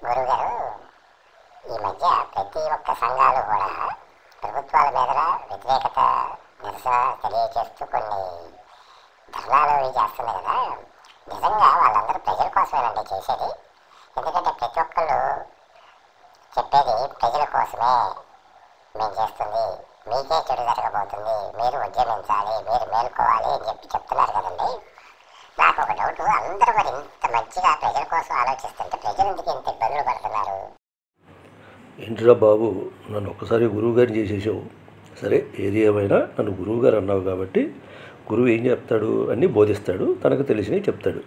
గురుగారు, ఈ మధ్య ప్రతి ఒక్క సంఘాలు కూడా ప్రభుత్వాల మీద వ్యతిరేకత నిరసన తెలియజేస్తూ కొన్ని ధర్నాలు చేస్తుంది కదా. నిజంగా వాళ్ళందరూ ప్రజల కోసమేనండి చేసేది. ఎందుకంటే ప్రతి ఒక్కళ్ళు చెప్పేది ప్రజల కోసమే మేము చేస్తుంది, మీకే చెడు జరగబోతుంది, మీరు ఉద్యమించాలి, మీరు మేలుకోవాలి అని చెప్తున్నారు కదండి. నాకు ఒక డౌట్, అందరూ మరి ఇంత మంచిగా ప్రజల కోసం ఆలోచిస్తుంటే ప్రజలు ఎందుకు ఇంత ఇబ్బందులు పడుతున్నారు? ఏంటిరా బాబు, నన్ను ఒక్కసారి గురువుగారిని చేసేసావు. సరే, ఏది ఏమైనా నన్ను గురువుగారు అన్నావు కాబట్టి గురువు ఏం చెప్తాడు అన్నీ బోధిస్తాడు, తనకు తెలిసినవి చెప్తాడు.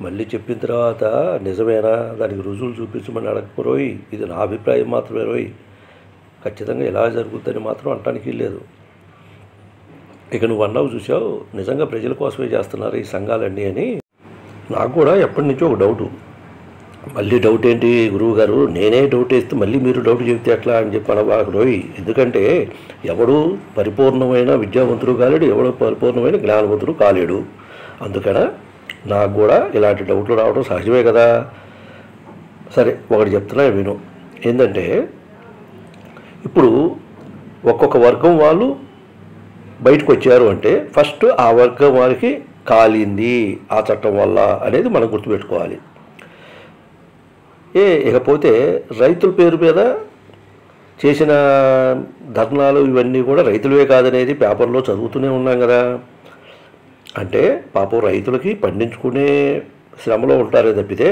మళ్ళీ చెప్పిన తర్వాత నిజమేనా, దానికి రుజువులు చూపించమని అడగకపోయి, ఇది నా అభిప్రాయం మాత్రమే రోయ్, ఖచ్చితంగా ఎలా జరుగుతుందని మాత్రం అనటానికి లేదు. ఇక నువ్వు అన్నావు చూసావు, నిజంగా ప్రజల కోసమే చేస్తున్నారు ఈ సంఘాలన్నీ అని. నాకు కూడా ఎప్పటి నుంచో ఒక డౌటు. మళ్ళీ డౌట్ ఏంటి గురువు గారు, నేనే డౌట్ వేస్తే మళ్ళీ మీరు డౌట్ చెబితే ఎట్లా అని చెప్పి అనబాకరోయ్. ఎందుకంటే ఎవడు పరిపూర్ణమైన విద్యావంతుడు కాలేడు, ఎవడు పరిపూర్ణమైన జ్ఞానవంతుడు కాలేడు. అందుకని నాకు కూడా ఇలాంటి డౌట్లు రావడం సహజమే కదా. సరే, ఒకటి చెప్తున్నా విను. ఏంటంటే ఇప్పుడు ఒక్కొక్క వర్గం వాళ్ళు బయటకు వచ్చారు అంటే ఫస్ట్ ఆ వర్గం వారికి కాలింది ఆ చట్టం వల్ల అనేది మనం గుర్తుపెట్టుకోవాలి. ఇకపోతే రైతుల పేరు మీద చేసిన ధర్నాలు ఇవన్నీ కూడా రైతులవే కాదనేది పేపర్లో చదువుతూనే ఉన్నాం కదా. అంటే పాపం రైతులకి పండించుకునే శ్రమలో ఉంటారే తప్పితే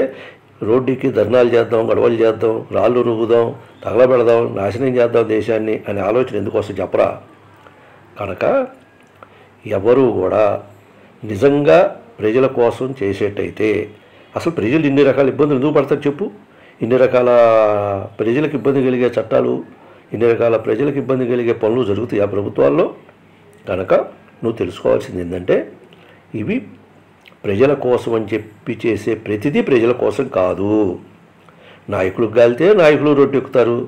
రోడ్డుకి ధర్నాలు చేద్దాం, గొడవలు చేద్దాం, రాళ్ళు రువ్వుదాం, తగలబెడదాం, నాశనం చేద్దాం దేశాన్ని అనే ఆలోచన ఎందుకోసం చెప్పరా. కనుక ఎవరు కూడా నిజంగా ప్రజల కోసం చేసేటైతే అసలు ప్రజలు ఇన్ని రకాల ఇబ్బందులు ఎందుకు పడతారు చెప్పు. ఇన్ని రకాల ప్రజలకు ఇబ్బంది కలిగే చట్టాలు, ఇన్ని రకాల ప్రజలకు ఇబ్బంది కలిగే పనులు జరుగుతాయి ఆ ప్రభుత్వాల్లో. కనుక నువ్వు తెలుసుకోవాల్సింది ఏంటంటే ఇవి ప్రజల కోసం అని చెప్పి చేసే ప్రతిదీ ప్రజల కోసం కాదు. నాయకులకు కాలితే నాయకులు రోడ్డు ఎక్కుతారు,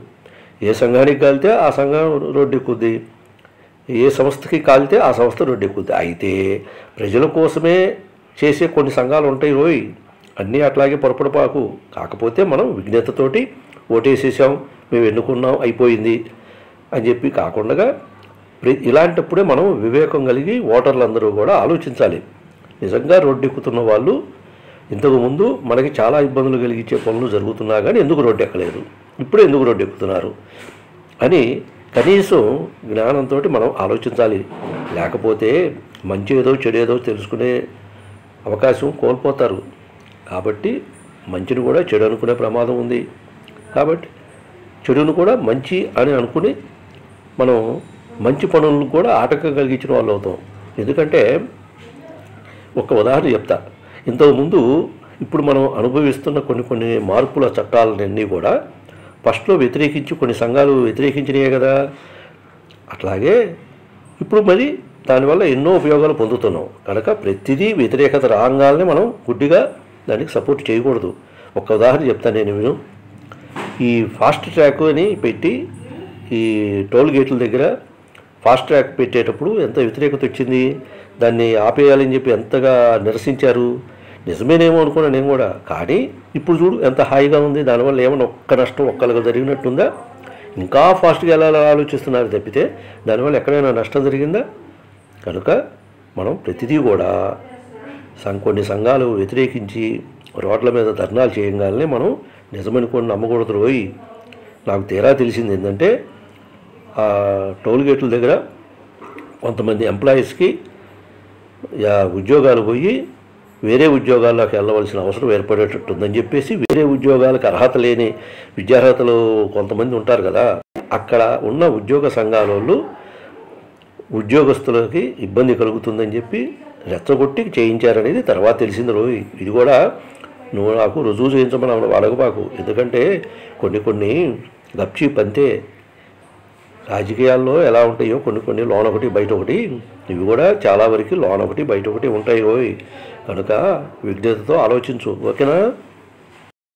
ఏ సంఘానికి కాలితే ఆ సంఘం రోడ్డు ఎక్కుద్ది, ఏ సంస్థకి కాలితే ఆ సంస్థ రోడ్డు ఎక్కుద్ది. అయితే ప్రజల కోసమే చేసే కొన్ని సంఘాలు ఉంటాయి రోయ్, అన్నీ అట్లాగే పొరపడపాకు. కాకపోతే మనం విజ్ఞతతోటి ఓటేసేసాం, మేము ఎన్నుకున్నాం, అయిపోయింది అని చెప్పి కాకుండా ఇలాంటప్పుడే మనం వివేకం కలిగి ఓటర్లందరూ కూడా ఆలోచించాలి. నిజంగా రోడ్డు ఎక్కుతున్న వాళ్ళు ఇంతకుముందు మనకి చాలా ఇబ్బందులు కలిగించే పనులు జరుగుతున్నా కానీ ఎందుకు రోడ్డు ఎక్కలేదు, ఇప్పుడు ఎందుకు రోడ్డు ఎక్కుతున్నారు అని కనీసం జ్ఞానంతో మనం ఆలోచించాలి. లేకపోతే మంచి ఏదో చెడు ఏదో తెలుసుకునే అవకాశం కోల్పోతారు. కాబట్టి మంచిని కూడా చెడు అనుకునే ప్రమాదం ఉంది. కాబట్టి చెడును కూడా మంచి అని అనుకుని మనం మంచి పనులను కూడా ఆటంకం కలిగించిన వాళ్ళు అవుతాం. ఎందుకంటే ఒక ఉదాహరణ చెప్తా. ఇంతకుముందు ఇప్పుడు మనం అనుభవిస్తున్న కొన్ని మార్పుల చట్టాలన్నీ కూడా ఫస్ట్లో వ్యతిరేకించి కొన్ని సంఘాలు వ్యతిరేకించినాయే కదా. అట్లాగే ఇప్పుడు మరి దానివల్ల ఎన్నో ఉపయోగాలు పొందుతున్నాం. కనుక ప్రతిదీ వ్యతిరేకత రాగానే మనం గుడ్డిగా దానికి సపోర్ట్ చేయకూడదు. ఒక ఉదాహరణ చెప్తాను నేను. ఈ ఫాస్ట్ ట్రాక్ అని పెట్టి ఈ టోల్ గేట్ల దగ్గర ఫాస్ట్ ట్రాక్ పెట్టేటప్పుడు ఎంత వ్యతిరేకత వచ్చింది, దాన్ని ఆపేయాలని చెప్పి ఎంతగా నిరసించారు. నిజమేనేమో అనుకున్నా నేను కూడా. కానీ ఇప్పుడు చూడు ఎంత హాయిగా ఉంది. దానివల్ల ఏమైనా ఒక్క నష్టం ఒక్కరికి జరిగినట్టుందా? ఇంకా ఫాస్ట్గా ఎలా ఆలోచిస్తున్నారు తప్పితే దానివల్ల ఎక్కడైనా నష్టం జరిగిందా? కనుక మనం ప్రతిదీ కూడా కొన్ని సంఘాలు వ్యతిరేకించి రోడ్ల మీద ధర్నాలు చేయగానే మనం నిజమనుకొని నమ్మకూడదు రోయ్. నాకు తీరా తెలిసింది ఏంటంటే టోల్ గేట్ల దగ్గర కొంతమంది ఎంప్లాయీస్కి ఉద్యోగాలు పోయి వేరే ఉద్యోగాల్లోకి వెళ్ళవలసిన అవసరం ఏర్పడేటట్టుందని చెప్పేసి వేరే ఉద్యోగాలకు అర్హత లేని విద్యార్హతలు కొంతమంది ఉంటారు కదా, అక్కడ ఉన్న ఉద్యోగ సంఘాల వాళ్ళు ఉద్యోగస్తులకి ఇబ్బంది కలుగుతుందని చెప్పి రెచ్చగొట్టి చేయించారనేది తర్వాత తెలిసింది రోయ్. ఇది కూడా నువ్వు నాకు రుజువు చేయించమని అడగబాకు. ఎందుకంటే కొన్ని గప్చి పంతే. రాజకీయాల్లో ఎలా ఉంటాయో కొన్ని లోన్ ఒకటి బయట ఒకటి, ఇవి కూడా చాలా వరకు లోన్ ఒకటి బయట ఒకటి ఉంటాయి రోయ్. కనుక విజ్ఞతతో ఆలోచించు, ఓకేనా?